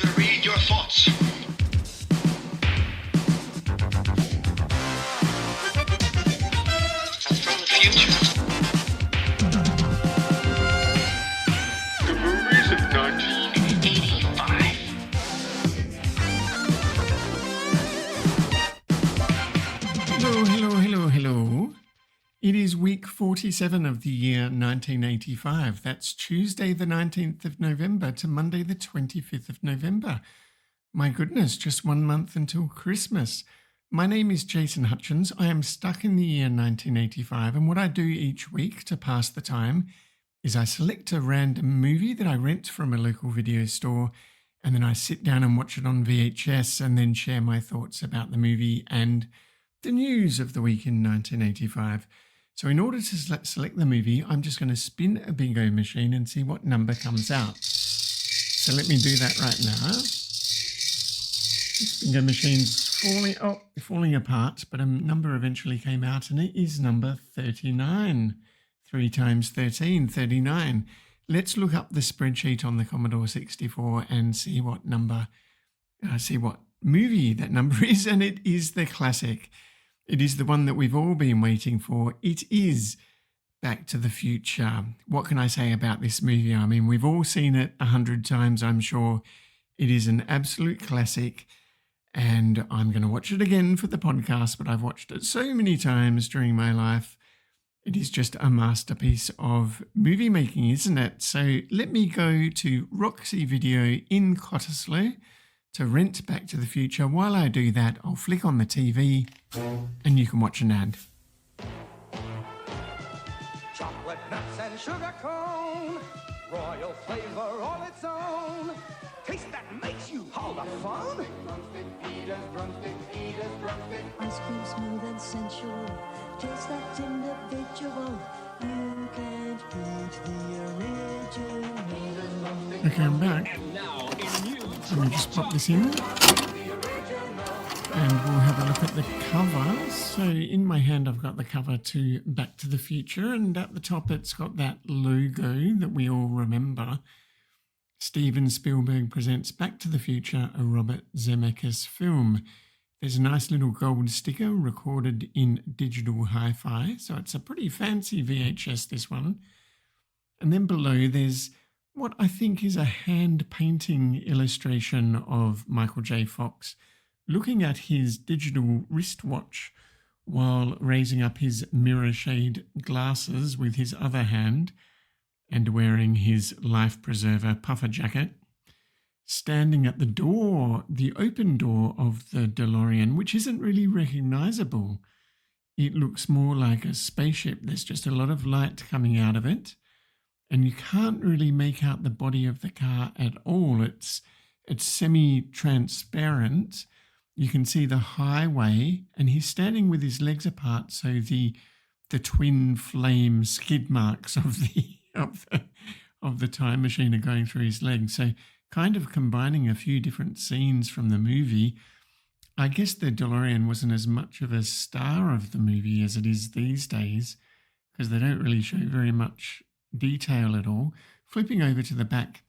could read your thoughts. From the future. The movies of 1985. Hello. It is week 47 of the year 1985. That's Tuesday the 19th of November to Monday the 25th of November. My goodness, just 1 month until Christmas. My name is Jason Hutchins. I am stuck in the year 1985, and what I do each week to pass the time is I select a random movie that I rent from a local video store, and then I sit down and watch it on VHS and then share my thoughts about the movie and the news of the week in 1985. So in order to select the movie, I'm just going to spin a bingo machine and see what number comes out. So let me do that right now. This bingo machine's falling apart, but a number eventually came out, and it is number 39. 3 times 13, 39. Let's look up the spreadsheet on the Commodore 64 and see what movie that number is, and it is the classic. It is the one that we've all been waiting for. It is Back to the Future. What can I say about this movie? I mean, we've all seen it 100 times, I'm sure. It is an absolute classic, and I'm going to watch it again for the podcast, but I've watched it so many times during my life. It is just a masterpiece of movie making, isn't it? So let me go to Roxy Video in Cottesloe to rent Back to the Future. While I do that, I'll flick on the TV and you can watch an ad. Chocolate nuts and sugar cone, royal flavor all its own. Taste that makes you all the fun. Ice cream smooth and sensual, taste that's individual. You can't beat the original. Okay, I'm back. Let me just pop this in. And we'll have a look at the cover. So in my hand, I've got the cover to Back to the Future, and at the top, it's got that logo that we all remember. Steven Spielberg presents Back to the Future, a Robert Zemeckis film. There's a nice little gold sticker recorded in digital hi-fi, so it's a pretty fancy VHS, this one. And then below, there's what I think is a hand-painting illustration of Michael J. Fox looking at his digital wristwatch while raising up his mirror shade glasses with his other hand and wearing his life preserver puffer jacket, standing at the door, the open door of the DeLorean, which isn't really recognizable. It looks more like a spaceship. There's just a lot of light coming out of it, and you can't really make out the body of the car at all. It's semi-transparent. You can see the highway, and he's standing with his legs apart, so the twin flame skid marks of the time machine are going through his legs. So kind of combining a few different scenes from the movie. I guess the DeLorean wasn't as much of a star of the movie as it is these days, because they don't really show very much detail at all. Flipping over to the back,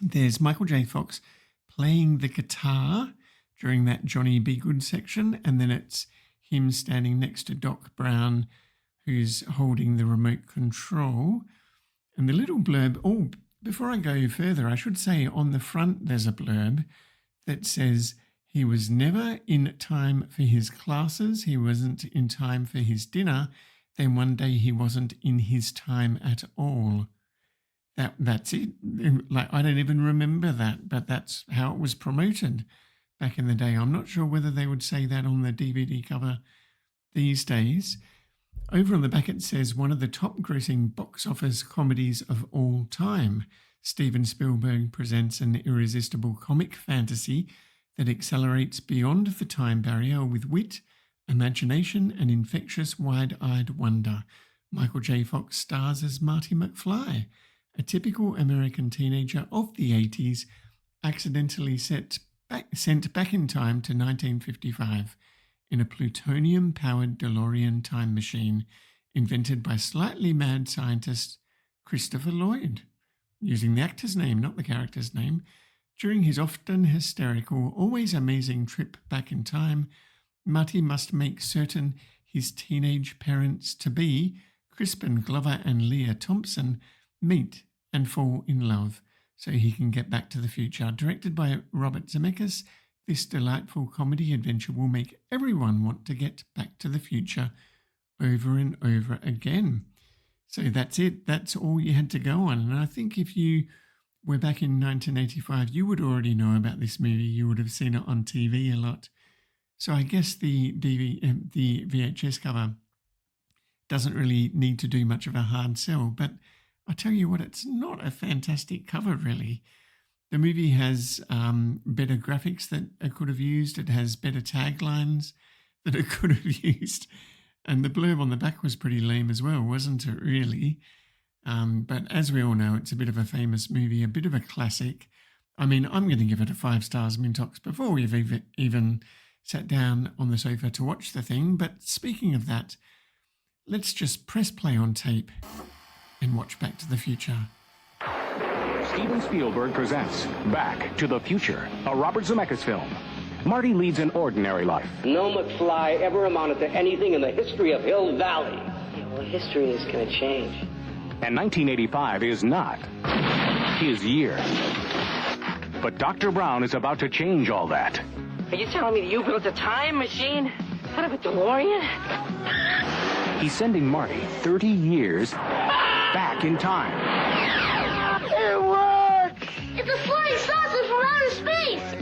there's Michael J. Fox playing the guitar during that Johnny B. Good section, and then it's him standing next to Doc Brown, who's holding the remote control. And the little blurb, before I go further, I should say on the front there's a blurb that says he was never in time for his classes, he wasn't in time for his dinner, then one day he wasn't in his time at all. That's it. Like, I don't even remember that, but that's how it was promoted back in the day. I'm not sure whether they would say that on the DVD cover these days. Over on the back it says, one of the top grossing box office comedies of all time. Steven Spielberg presents an irresistible comic fantasy that accelerates beyond the time barrier with wit, imagination, and infectious wide-eyed wonder. Michael J. Fox stars as Marty McFly, a typical American teenager of the 80s, accidentally sent back in time to 1955 in a plutonium-powered DeLorean time machine invented by slightly mad scientist Christopher Lloyd, using the actor's name, not the character's name. During his often hysterical, always amazing trip back in time, Marty must make certain his teenage parents-to-be, Crispin Glover and Leah Thompson, meet and fall in love so he can get back to the future. Directed by Robert Zemeckis, this delightful comedy adventure will make everyone want to get back to the future over and over again. So that's it. That's all you had to go on. And I think if you were back in 1985, you would already know about this movie. You would have seen it on TV a lot. So I guess the VHS cover doesn't really need to do much of a hard sell. But I tell you what, it's not a fantastic cover, really. The movie has better graphics that it could have used. It has better taglines that it could have used. And the blurb on the back was pretty lame as well, wasn't it, really? But as we all know, it's a bit of a famous movie, a bit of a classic. I mean, I'm going to give it a 5 stars Mintox before we've even sat down on the sofa to watch the thing. But speaking of that, let's just press play on tape and watch Back to the Future. Steven Spielberg presents Back to the Future, a Robert Zemeckis film. Marty leads an ordinary life. No McFly ever amounted to anything in the history of Hill Valley. Yeah, well, history is going to change. And 1985 is not his year. But Dr. Brown is about to change all that. Are you telling me that you built a time machine out of a DeLorean? He's sending Marty 30 years back in time. It works! It's a flying saucer from outer space!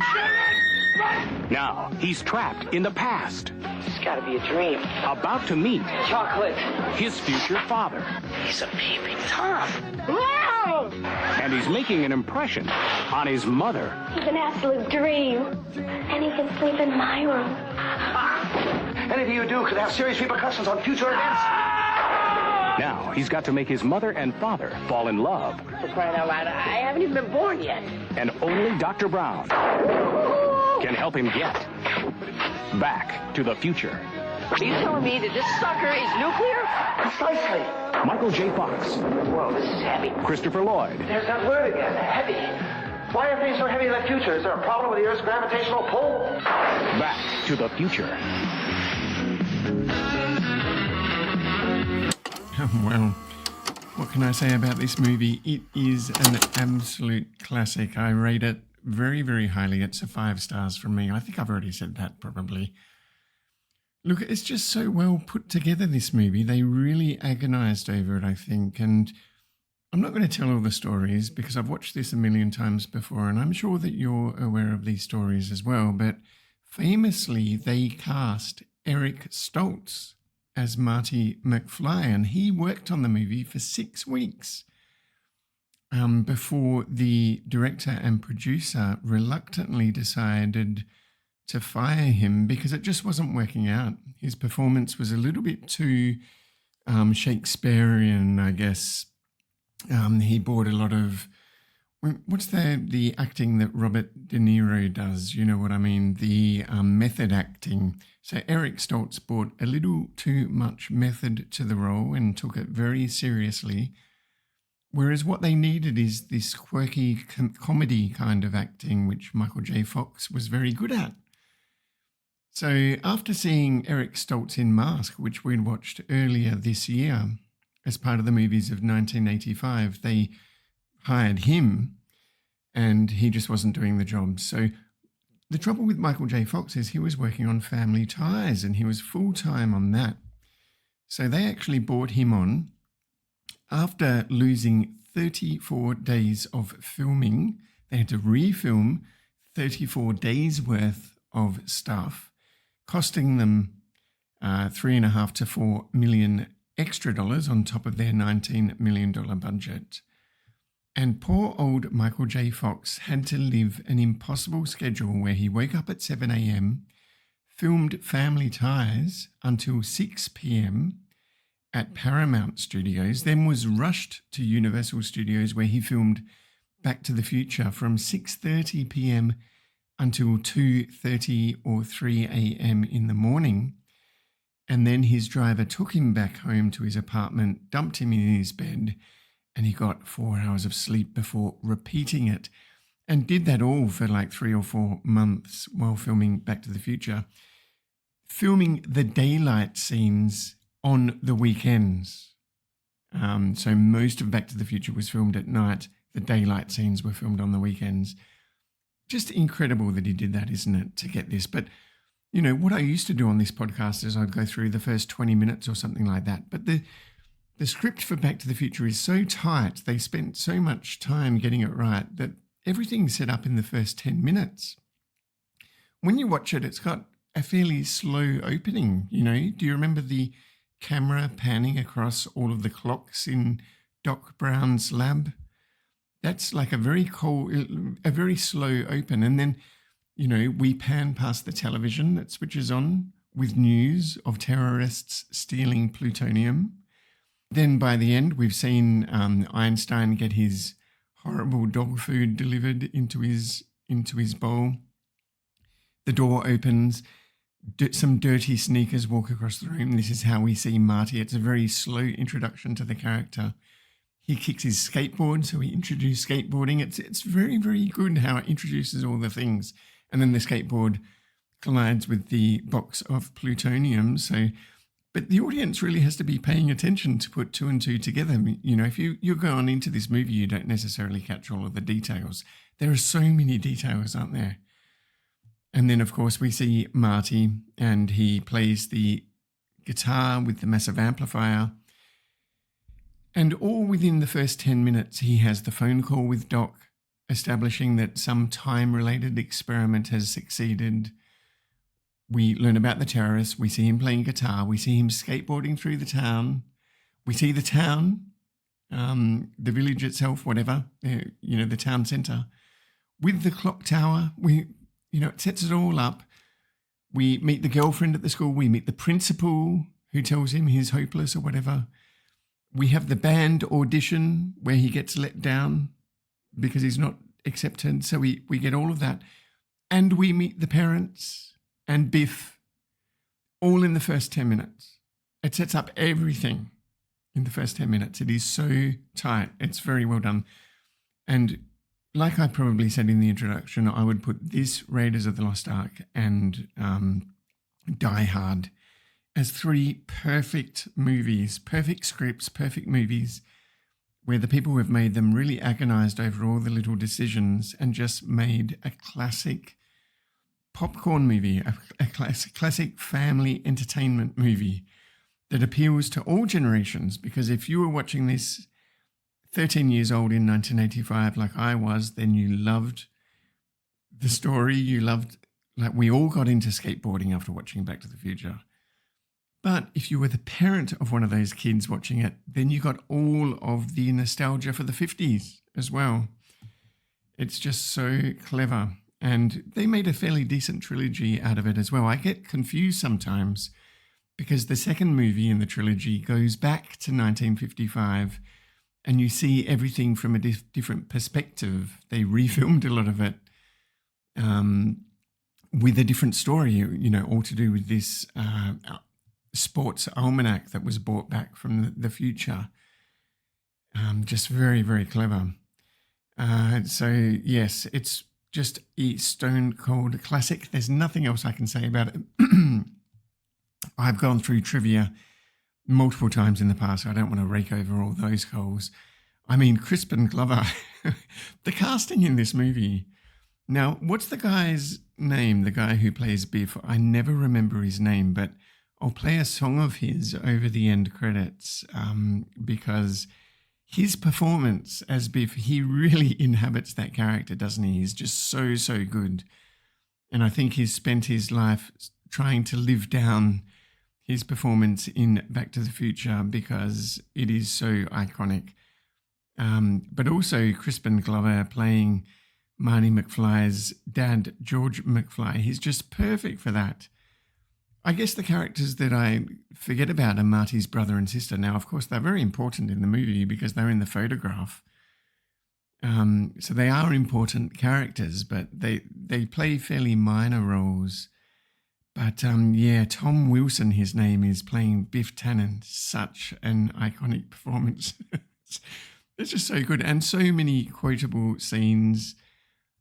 Now, he's trapped in the past. It's got to be a dream. About to meet Chocolate. his future father. He's a peeping Tom. Wow! And he's making an impression on his mother. He's an absolute dream. And he can sleep in my room. Anything you do could have serious repercussions on future events. Now, he's got to make his mother and father fall in love. For crying out loud, I haven't even been born yet. And only Dr. Brown can help him get back to the future. Are you telling me that this sucker is nuclear? Precisely. Michael J. Fox, Whoa, this is heavy. Christopher Lloyd, There's that word again, heavy. Why are things so heavy in the future? Is there a problem with the Earth's gravitational pull? Back to the Future. Well, what can I say about this movie? It is an absolute classic. I rate it very, very highly. It's a 5 stars from me. I think I've already said that probably. Look, it's just so well put together, this movie. They really agonized over it, I think. And I'm not going to tell all the stories because I've watched this a million times before, and I'm sure that you're aware of these stories as well. But famously, they cast Eric Stoltz as Marty McFly, and he worked on the movie for 6 weeks before the director and producer reluctantly decided to fire him because it just wasn't working out. His performance was a little bit too Shakespearean, I guess. He brought a lot of, what's the acting that Robert De Niro does? You know what I mean? The method acting. So Eric Stoltz brought a little too much method to the role and took it very seriously. Whereas what they needed is this quirky comedy kind of acting, which Michael J. Fox was very good at. So after seeing Eric Stoltz in Mask, which we'd watched earlier this year as part of the movies of 1985, they hired him and he just wasn't doing the job. So the trouble with Michael J. Fox is he was working on Family Ties and he was full-time on that. So they actually brought him on after losing 34 days of filming. They had to refilm 34 days worth of stuff, costing them $3.5 to $4 million extra dollars on top of their $19 million budget. And poor old Michael J. Fox had to live an impossible schedule where he woke up at 7 a.m., filmed Family Ties until 6 p.m. at Paramount Studios, then was rushed to Universal Studios where he filmed Back to the Future from 6:30 p.m. until 2:30 or 3 a.m. in the morning. And then his driver took him back home to his apartment, dumped him in his bed, and he got 4 hours of sleep before repeating it. and did that all for like 3 or 4 months while filming Back to the Future, filming the daylight scenes on the weekends. So most of Back to the Future was filmed at night. The daylight scenes were filmed on the weekends. Just incredible that he did that, isn't it, to get this? But, you know, what I used to do on this podcast is I'd go through the first 20 minutes or something like that. But the script for Back to the Future is so tight, they spent so much time getting it right, that everything's set up in the first 10 minutes. When you watch it, it's got a fairly slow opening, you know. Do you remember the camera panning across all of the clocks in Doc Brown's lab? That's like a very slow open. And then, you know, we pan past the television that switches on with news of terrorists stealing plutonium. Then by the end, we've seen Einstein get his horrible dog food delivered into his bowl. The door opens. Some dirty sneakers walk across the room. This is how we see Marty. It's a very slow introduction to the character. He kicks his skateboard, so we introduce skateboarding. It's very, very good how it introduces all the things. And then the skateboard collides with the box of plutonium. But the audience really has to be paying attention to put 2 and 2 together. You know, if you're going into this movie, you don't necessarily catch all of the details. There are so many details, aren't there? And then, of course, we see Marty, and he plays the guitar with the massive amplifier. And all within the first 10 minutes, he has the phone call with Doc, establishing that some time-related experiment has succeeded. We learn about the terrorists. We see him playing guitar. We see him skateboarding through the town. We see the town, the village itself, whatever, you know, the town centre. With the clock tower, it sets it all up. We meet the girlfriend at the school. We meet the principal who tells him he's hopeless or whatever. We have the band audition where he gets let down because he's not accepted. So we get all of that. And we meet the parents and Biff all in the first 10 minutes. It sets up everything in the first 10 minutes. It is so tight. It's very well done. And like I probably said in the introduction, I would put this, Raiders of the Lost Ark, and Die Hard as 3 perfect movies, perfect scripts, perfect movies, where the people who have made them really agonized over all the little decisions and just made a classic popcorn movie, a classic family entertainment movie that appeals to all generations. Because if you were watching this 13 years old in 1985 like I was, then you loved the story. You loved, like we all got into skateboarding after watching Back to the Future. But if you were the parent of one of those kids watching it, then you got all of the nostalgia for the 50s as well. It's just so clever. And they made a fairly decent trilogy out of it as well. I get confused sometimes because the second movie in the trilogy goes back to 1955 and you see everything from a different perspective. They refilmed a lot of it with a different story, you know, all to do with this sports almanac that was brought back from the future. Just very, very clever. So yes, it's just a stone cold classic. There's nothing else I can say about it. I've gone through trivia multiple times in the past, so I don't want to rake over all those coals. I mean, Crispin Glover, the casting in this movie. Now, what's the guy's name? The guy who plays Biff? I never remember his name, but I'll play a song of his over the end credits because his performance as Biff, he really inhabits that character, doesn't he? He's just so, so good. And I think he's spent his life trying to live down his performance in Back to the Future because it is so iconic. But also Crispin Glover playing Marty McFly's dad, George McFly. He's just perfect for that. I guess the characters that I forget about are Marty's brother and sister. Now, of course, they're very important in the movie because they're in the photograph. So they are important characters, but they play fairly minor roles. But Tom Wilson, his name is, playing Biff Tannen. Such an iconic performance. It's just so good. And so many quotable scenes.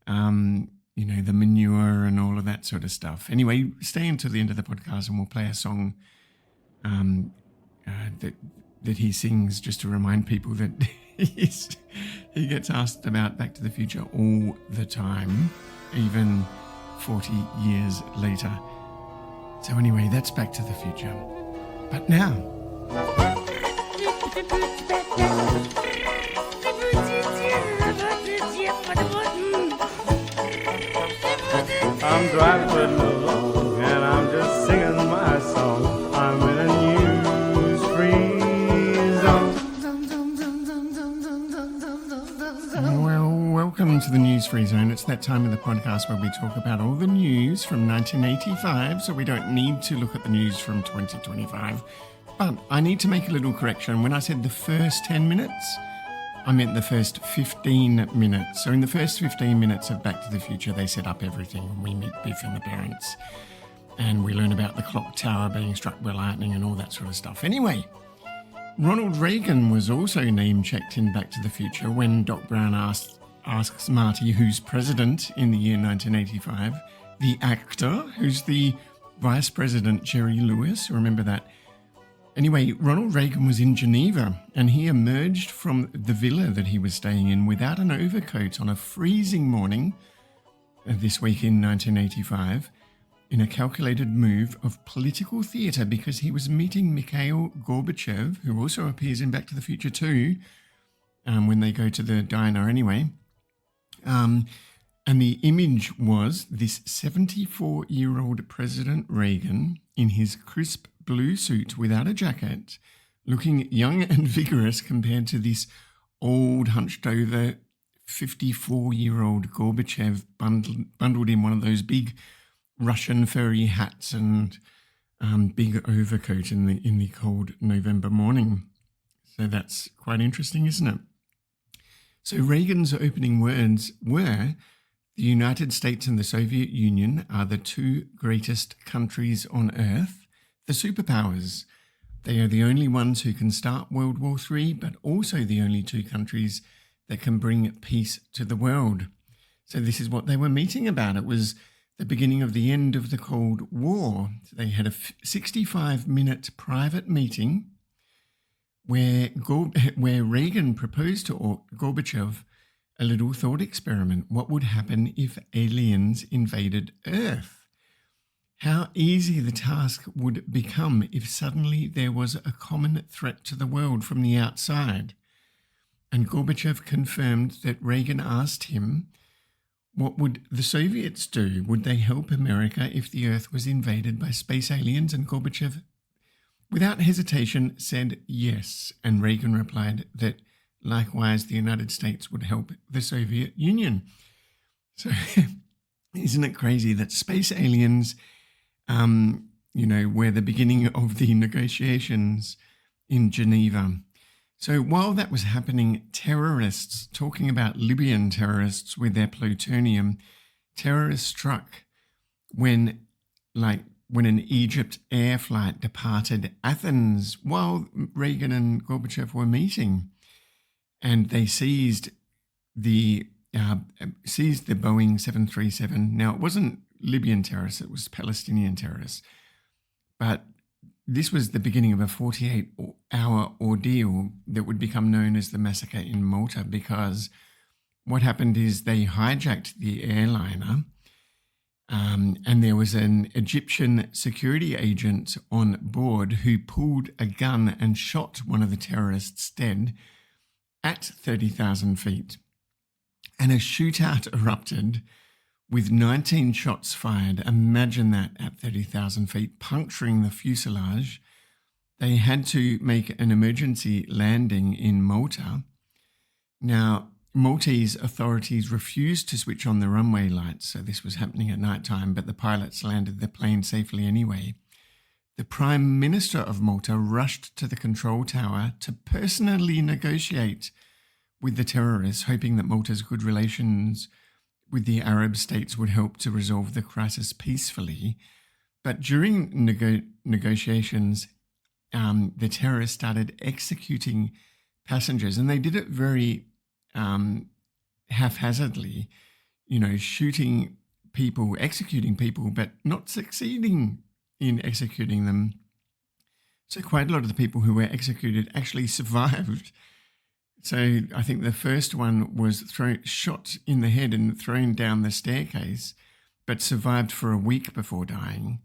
the manure and all of that sort of stuff. Anyway, stay until the end of the podcast and we'll play a song that he sings just to remind people that he gets asked about Back to the Future all the time, even 40 years later. So anyway, that's Back to the Future. But now... I'm driving along and I'm just singing my song. I'm in a news-free zone. Well, welcome to the News Free Zone. It's that time of the podcast where we talk about all the news from 1985, so we don't need to look at the news from 2025. But I need to make a little correction. When I said the first 10 minutes, I meant the first 15 minutes. So in the first 15 minutes of Back to the Future, they set up everything. And we meet Biff and the parents. And we learn about the clock tower being struck by lightning and all that sort of stuff. Anyway, Ronald Reagan was also name-checked in Back to the Future when Doc Brown asks Marty who's president in the year 1985. The actor, who's the Vice President Jerry Lewis. Remember that? Anyway, Ronald Reagan was in Geneva and he emerged from the villa that he was staying in without an overcoat on a freezing morning this week in 1985 in a calculated move of political theatre because he was meeting Mikhail Gorbachev, who also appears in Back to the Future 2 when they go to the diner anyway. And the image was this 74-year-old President Reagan in his crisp blue suit without a jacket, looking young and vigorous compared to this old, hunched-over 54-year-old Gorbachev bundled in one of those big Russian furry hats and big overcoat in the cold November morning. So that's quite interesting, isn't it? So Reagan's opening words were, "The United States and the Soviet Union are the two greatest countries on Earth, the superpowers. They are the only ones who can start World War III, but also the only two countries that can bring peace to the world." So this is what they were meeting about. It was the beginning of the end of the Cold War. So they had a 65-minute private meeting where Reagan proposed to Gorbachev a little thought experiment. What would happen if aliens invaded Earth? How easy the task would become if suddenly there was a common threat to the world from the outside. And Gorbachev confirmed that Reagan asked him, what would the Soviets do? Would they help America if the Earth was invaded by space aliens? And Gorbachev, without hesitation, said yes. And Reagan replied that likewise the United States would help the Soviet Union. So isn't it crazy that space aliens were the beginning of the negotiations in Geneva? So while that was happening, terrorists, talking about Libyan terrorists with their plutonium, terrorists struck when an Egypt air flight departed Athens while Reagan and Gorbachev were meeting, and they seized the Boeing 737. Now, it wasn't Libyan terrorists, it was Palestinian terrorists. But this was the beginning of a 48-hour ordeal that would become known as the massacre in Malta, because what happened is they hijacked the airliner and there was an Egyptian security agent on board who pulled a gun and shot one of the terrorists dead at 30,000 feet. And a shootout erupted with 19 shots fired. Imagine that at 30,000 feet, puncturing the fuselage. They had to make an emergency landing in Malta. Now, Maltese authorities refused to switch on the runway lights, so this was happening at night time, but the pilots landed the plane safely anyway. The Prime Minister of Malta rushed to the control tower to personally negotiate with the terrorists, hoping that Malta's good relations with the Arab states would help to resolve the crisis peacefully. But during negotiations, the terrorists started executing passengers, and they did it very haphazardly. shooting people, executing people, but not succeeding in executing them. So quite a lot of the people who were executed actually survived. So I think the first one was shot in the head and thrown down the staircase, but survived for a week before dying.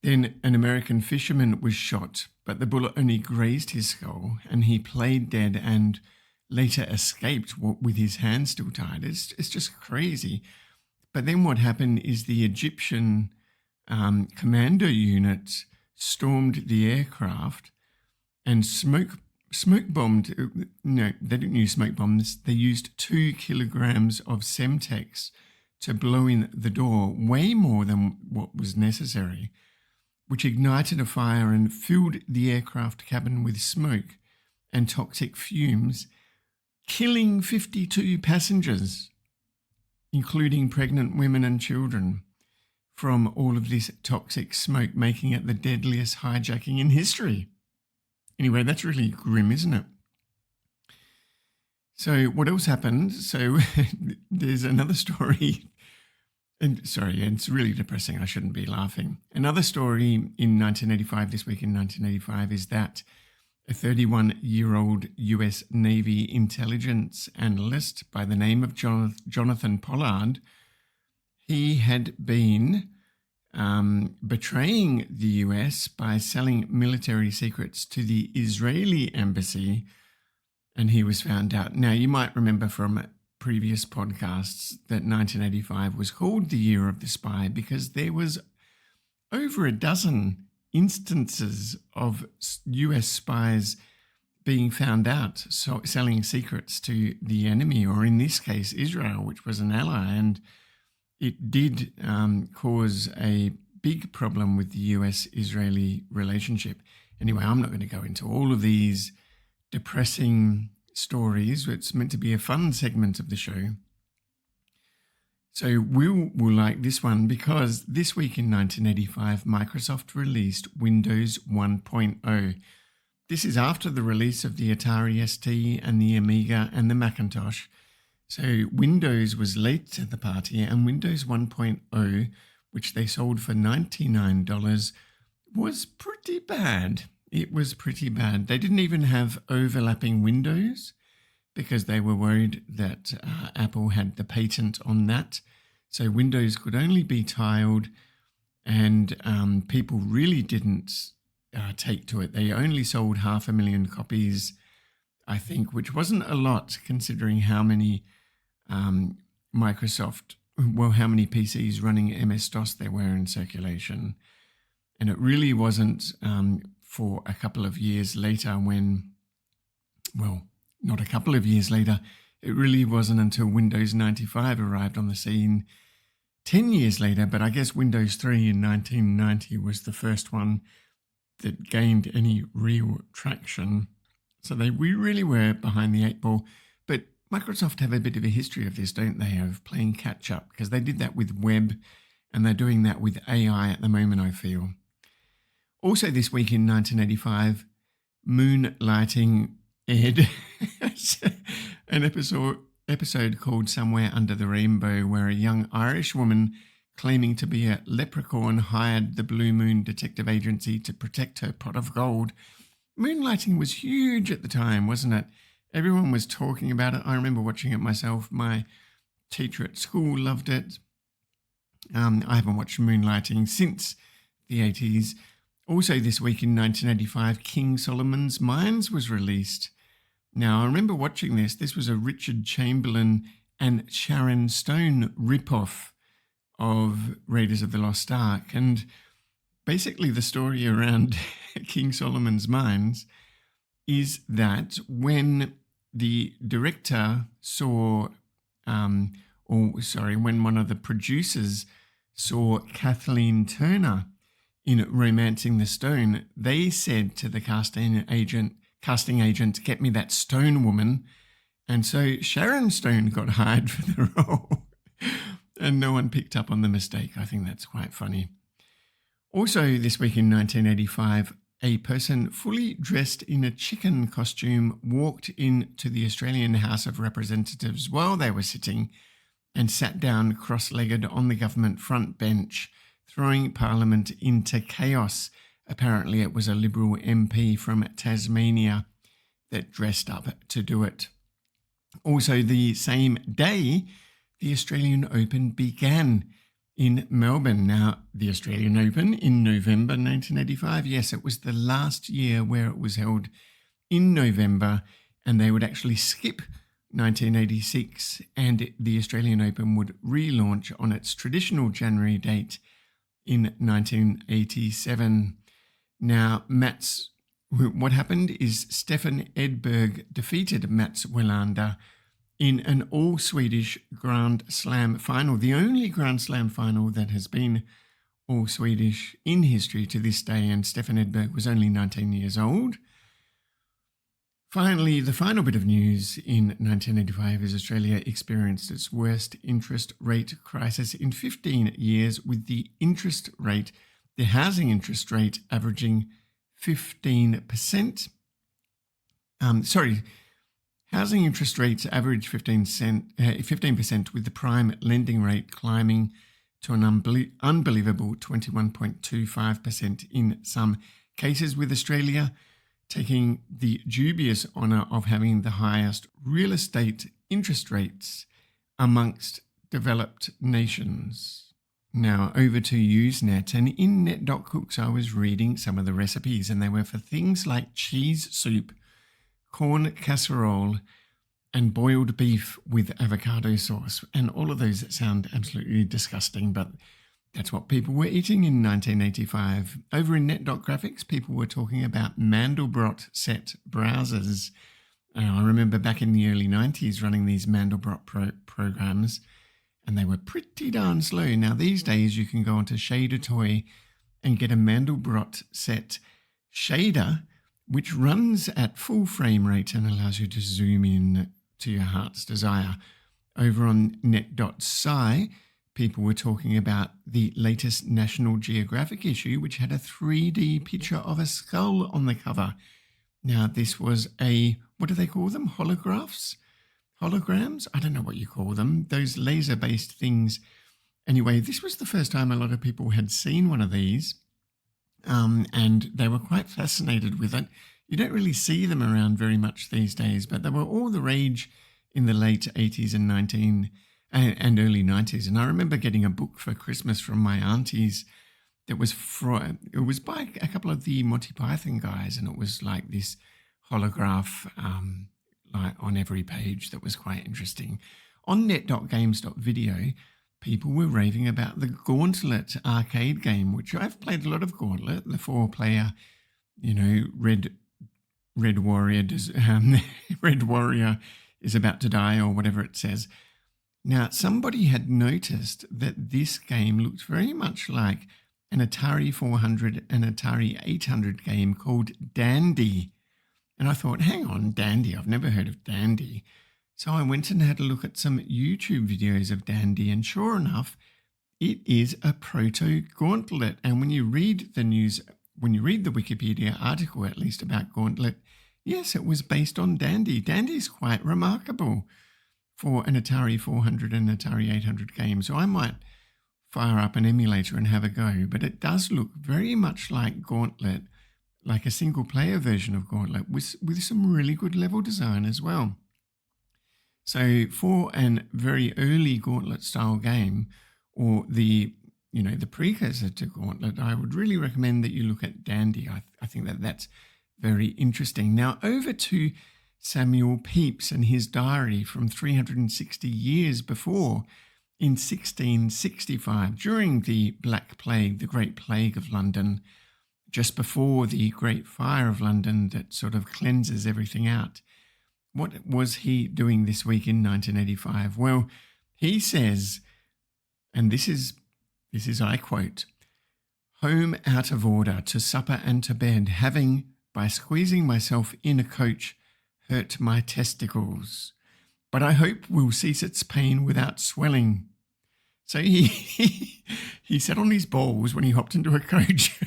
Then an American fisherman was shot, but the bullet only grazed his skull, and he played dead and later escaped with his hands still tied. It's just crazy. But then what happened is the Egyptian commando unit stormed the aircraft and smoke bombed. No, they didn't use smoke bombs. They used 2 kilograms of Semtex to blow in the door, way more than what was necessary, which ignited a fire and filled the aircraft cabin with smoke and toxic fumes, killing 52 passengers, including pregnant women and children, from all of this toxic smoke, making it the deadliest hijacking in history. Anyway, that's really grim, isn't it? So what else happened? So there's another story. And sorry, it's really depressing. I shouldn't be laughing. Another story in 1985, this week in 1985, is that a 31-year-old US Navy intelligence analyst by the name of Jonathan Pollard, he had been betraying the US by selling military secrets to the Israeli embassy, and he was found out. Now, you might remember from previous podcasts that 1985 was called the Year of the Spy because there was over a dozen instances of US spies being found out selling secrets to the enemy, or in this case, Israel, which was an ally. And it did cause a big problem with the US-Israeli relationship. Anyway, I'm not going to go into all of these depressing stories. It's meant to be a fun segment of the show. So Will like this one because this week in 1985, Microsoft released Windows 1.0. This is after the release of the Atari ST and the Amiga and the Macintosh. So Windows was late to the party, and Windows 1.0, which they sold for $99, was pretty bad. It was pretty bad. They didn't even have overlapping windows because they were worried that Apple had the patent on that. So Windows could only be tiled, and people really didn't take to it. They only sold 500,000 copies, I think, which wasn't a lot considering how many how many PCs running MS-DOS there were in circulation. And it really wasn't for a couple of years later when, well, not a couple of years later, it really wasn't until Windows 95 arrived on the scene 10 years later, but I guess Windows 3 in 1990 was the first one that gained any real traction. So we really were behind the 8 ball. But Microsoft have a bit of a history of this, don't they, of playing catch up, because they did that with web and they're doing that with AI at the moment, I feel. Also this week in 1985, Moonlighting aired an episode called Somewhere Under the Rainbow, where a young Irish woman claiming to be a leprechaun hired the Blue Moon Detective Agency to protect her pot of gold. Moonlighting was huge at the time, wasn't it? Everyone was talking about it. I remember watching it myself. My teacher at school loved it. I haven't watched Moonlighting since the 80s. Also this week in 1985, King Solomon's Mines was released. Now, I remember watching this. This was a Richard Chamberlain and Sharon Stone ripoff of Raiders of the Lost Ark. And basically the story around King Solomon's Mines is that when the director saw, when one of the producers saw Kathleen Turner in Romancing the Stone, they said to the casting agent, get me that stone woman. And so Sharon Stone got hired for the role and no one picked up on the mistake. I think that's quite funny. Also this week in 1985, a person fully dressed in a chicken costume walked into the Australian House of Representatives while they were sitting and sat down cross-legged on the government front bench, throwing Parliament into chaos. Apparently it was a Liberal MP from Tasmania that dressed up to do it. Also, the same day, the Australian Open began in Melbourne. Now, the Australian Open in November 1985, yes, it was the last year where it was held in November, and they would actually skip 1986, and the Australian Open would relaunch on its traditional January date in 1987. Now, what happened is Stefan Edberg defeated Mats Wilander in an all-Swedish Grand Slam final, the only Grand Slam final that has been all-Swedish in history to this day, and Stefan Edberg was only 19 years old. Finally, the final bit of news in 1985 is Australia experienced its worst interest rate crisis in 15 years, with the housing interest rate averaging 15%. Housing interest rates average 15%, with the prime lending rate climbing to an unbelievable 21.25% in some cases, with Australia taking the dubious honour of having the highest real estate interest rates amongst developed nations. Now over to Usenet, and in Net.Cooks I was reading some of the recipes, and they were for things like cheese soup, corn casserole, and boiled beef with avocado sauce. And all of those that sound absolutely disgusting, but that's what people were eating in 1985. Over in Net.Graphics, people were talking about Mandelbrot set browsers. I remember back in the early 90s running these Mandelbrot programs, and they were pretty darn slow. Now these days you can go onto Shader Toy and get a Mandelbrot set shader, which runs at full frame rate and allows you to zoom in to your heart's desire. Over on net.sci, people were talking about the latest National Geographic issue, which had a 3D picture of a skull on the cover. Now, this was what do they call them? Holograms? I don't know what you call them. Those laser-based things. Anyway, this was the first time a lot of people had seen one of these. And they were quite fascinated with it. You don't really see them around very much these days, but they were all the rage in the late 80s and early 90s. And I remember getting a book for Christmas from my aunties that was by a couple of the Monty Python guys, and it was like this holograph like on every page that was quite interesting. On net.games.video, people were raving about the Gauntlet arcade game, which I've played a lot of Gauntlet, the 4-player, Red Warrior is about to die, or whatever it says. Now, somebody had noticed that this game looked very much like an Atari 400 and Atari 800 game called Dandy. And I thought, hang on, Dandy, I've never heard of Dandy. So I went and had a look at some YouTube videos of Dandy, and sure enough, it is a proto-Gauntlet. And when you read the Wikipedia article, at least about Gauntlet, yes, it was based on Dandy. Dandy's quite remarkable for an Atari 400 and Atari 800 game. So I might fire up an emulator and have a go, but it does look very much like Gauntlet, like a single-player version of Gauntlet with some really good level design as well. So for a very early Gauntlet-style game, or the precursor to Gauntlet, I would really recommend that you look at Dandy. I think that's very interesting. Now over to Samuel Pepys and his diary from 360 years before, in 1665, during the Black Plague, the Great Plague of London, just before the Great Fire of London that sort of cleanses everything out. What was he doing this week in 1985? Well, he says, and this is I quote, "Home out of order, to supper and to bed, having, by squeezing myself in a coach, hurt my testicles. But I hope will cease its pain without swelling." So he sat on his balls when he hopped into a coach,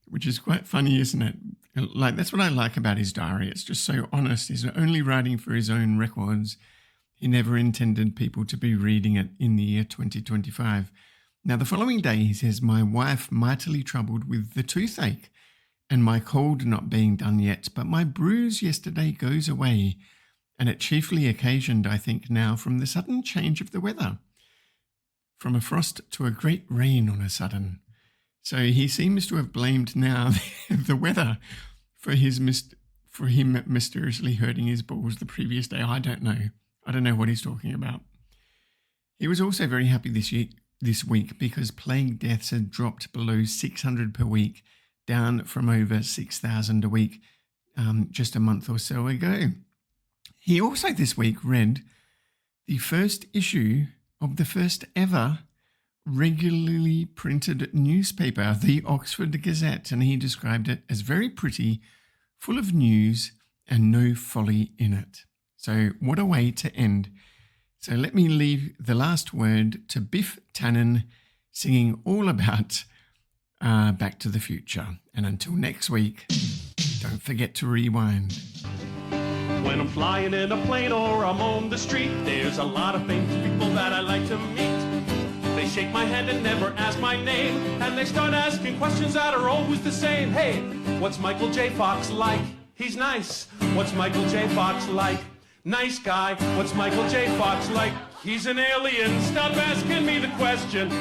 which is quite funny, isn't it? Like, that's what I like about his diary. It's just so honest. He's only writing for his own records. He never intended people to be reading it in the year 2025. Now, the following day, he says, my wife mightily troubled with the toothache and my cold not being done yet, but my bruise yesterday goes away, and it chiefly occasioned, I think now, from the sudden change of the weather, from a frost to a great rain on a sudden. So he seems to have blamed now the weather for him mysteriously hurting his balls the previous day. I don't know what he's talking about. He was also very happy this week because plague deaths had dropped below 600 per week, down from over 6,000 a week just a month or so ago. He also this week read the first issue of the first ever regularly printed newspaper, the Oxford Gazette, and he described it as very pretty, full of news and no folly in it. So what a way to end. So let me leave the last word to Biff Tannen singing all about Back to the Future. And until next week, don't forget to rewind. When I'm flying in a plane or I'm on the street, there's a lot of famous people that I like to meet. They shake my hand and never ask my name, and they start asking questions that are always the same. Hey, what's Michael J. Fox like? He's nice. What's Michael J. Fox like? Nice guy. What's Michael J. Fox like? He's an alien. Stop asking me the question.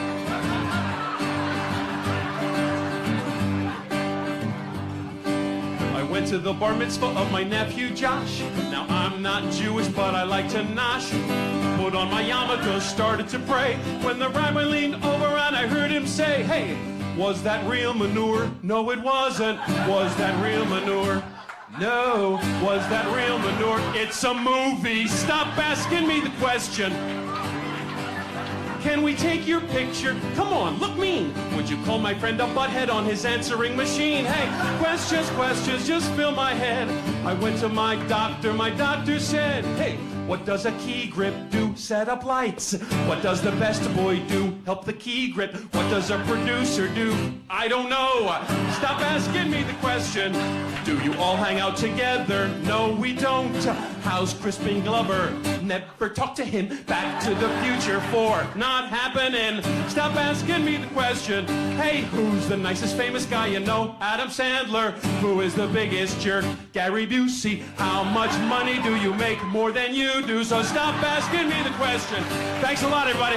I went to the bar mitzvah of my nephew Josh. Now I'm not Jewish, but I like to nosh. Put on my yarmulke, started to pray, when the rabbi leaned over and I heard him say, hey, was that real manure? No, it wasn't. Was that real manure? No. Was that real manure? It's a movie. Stop asking me the question. Can we take your picture? Come on, look mean. Would you call my friend a butthead on his answering machine? Hey, questions, just fill my head. I went to my doctor said, hey, what does a key grip do? Set up lights. What does the best boy do? Help the key grip. What does a producer do? I don't know. Stop asking me the question. Do you all hang out together? No, we don't. How's Crispin Glover? Never talk to him. Back to the Future 4. Not happening. Stop asking me the question. Hey, who's the nicest famous guy you know? Adam Sandler. Who is the biggest jerk? Gary Busey. How much money do you make? More than you do. So stop asking me the question. Thanks a lot, everybody.